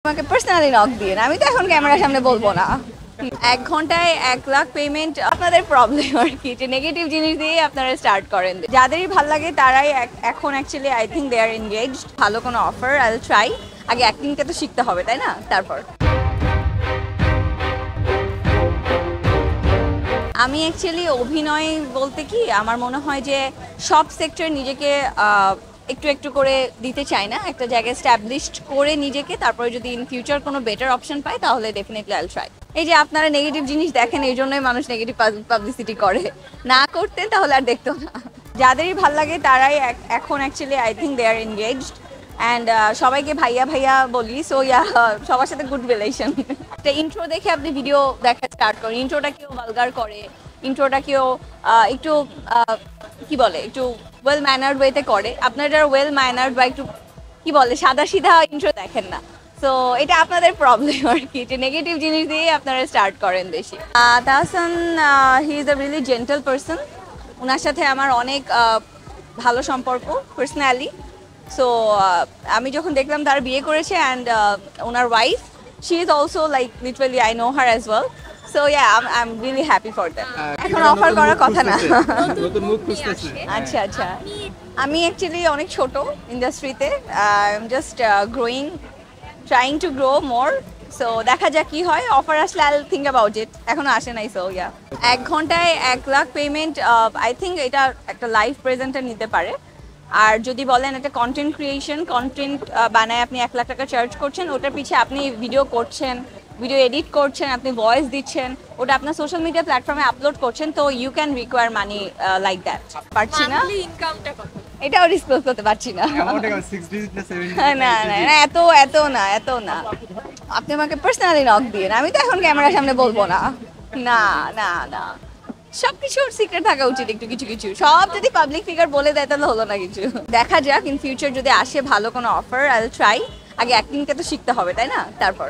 আমাকে personally knock দিন, আমি তো এখন ক্যামেরার সামনে বলবো না। 1 ঘন্টায় 1 লাখ পেমেন্ট আপনাদের প্রবলেম আর কি, যে নেগেটিভ জিনিস দিয়ে আপনারা স্টার্ট করেন। যাদেরই ভাল লাগে তারাই এখন actually I think they are engaged. ভালো কোনো অফার আই উইল ট্রাই। আগে অ্যাক্টিংটা তো শিখতে হবে, তাই না? তারপর আমি অ্যাকচুয়ালি অভিনয় বলতে কি, আমার মনে হয় যে সব সেক্টরে নিজেকে একটু একটু করে দিতে চাই না, একটা জায়গায় স্ট্যাবলিশড করে নিজেকে, তারপরে যদি ইন ফিউচার কোনো বেটার অপশন পাই তাহলে ডেফিনেটলি আইল ট্রাই। এই যে আপনারা নেগেটিভ জিনিস দেখেন, এই জন্যই মানুষ নেগেটিভ পাবলিসিটি করে, না করতে তাহলে আর দেখতো না। যাদেরই ভাল লাগে তারাই এখন actually I think they are engaged and সবাইকে ভাইয়া ভাইয়া বলি। সো ইয়া, সবার সাথে গুড রিলেশন। একটা ইন্ট্রো দেখে আপনি ভিডিও দেখা স্টার্ট করেন। ইন্ট্রোটা কেউ ভালগার করে, ইন্ট্রোটা কেউ একটু কি বলে, একটু ওয়েল ম্যানার্ড ওয়েতে করে। আপনারা যারা ওয়েল ম্যানার্ড বা একটু কি বলে সাদা সিধা ইন্ট্রো দেখেন না, সো এটা আপনাদের প্রবলেম আর কি, যে নেগেটিভ জিনিস দিয়ে আপনারা স্টার্ট করেন বেশি। Tahsan, he is a really gentle person. ওনার সাথে আমার অনেক ভালো সম্পর্ক পার্সোনালি। সো আমি যখন দেখলাম তার বিয়ে করেছে and owner wife, she is also like literally I know her as well. So yeah, I am really happy for that. এখন অফার করার কথা না। আচ্ছা আচ্ছা, আমি অ্যাকচুয়ালি অনেক ছোট ইন্ডাস্ট্রিতে, I am just growing, trying to grow more. So দেখা যাক কি হয়, অফার আসলে I will think about it, এখনো আসে নাই। সো ইয়া, 1 ঘন্টায় 1 লাখ পেমেন্ট, আই থিঙ্ক এটা একটা লাইভ প্রেজেন্টার নিতে পারে। আর যদি বলেন এটা কন্টেন্ট ক্রিয়েশন, কন্টেন্ট বানায় আপনি 1 লাখ টাকা চার্জ করছেন, ওটার পিছে আপনি ভিডিও করছেন, ভিডিও এডিট করছেন, আপনি ভয়েস দিচ্ছেন, ওটা আপনার সোশ্যাল মিডিয়া প্ল্যাটফর্মে আপলোড করছেন, তো you can require money like that. পারছি না, এটাও ডিসক্লোজ করতে পারছি না। না না না, এত এত না, এত না। আপনি আমাকে পার্সোনালি নক দিন, আমি তো এখন ক্যামেরার সামনে বলবো না। না না না, সবকিছুর সিক্রেট থাকা উচিত একটু, কিছু কিছু। সব যদি পাবলিক ফিগার বলে দেয় তাহলে হলো না কিছু। দেখা যাক ইন ফিউচার যদি আসে ভালো কোনো অফার আই উইল ট্রাই। আগে অ্যাক্টিংটা তো শিখতে হবে, তাই না? তারপর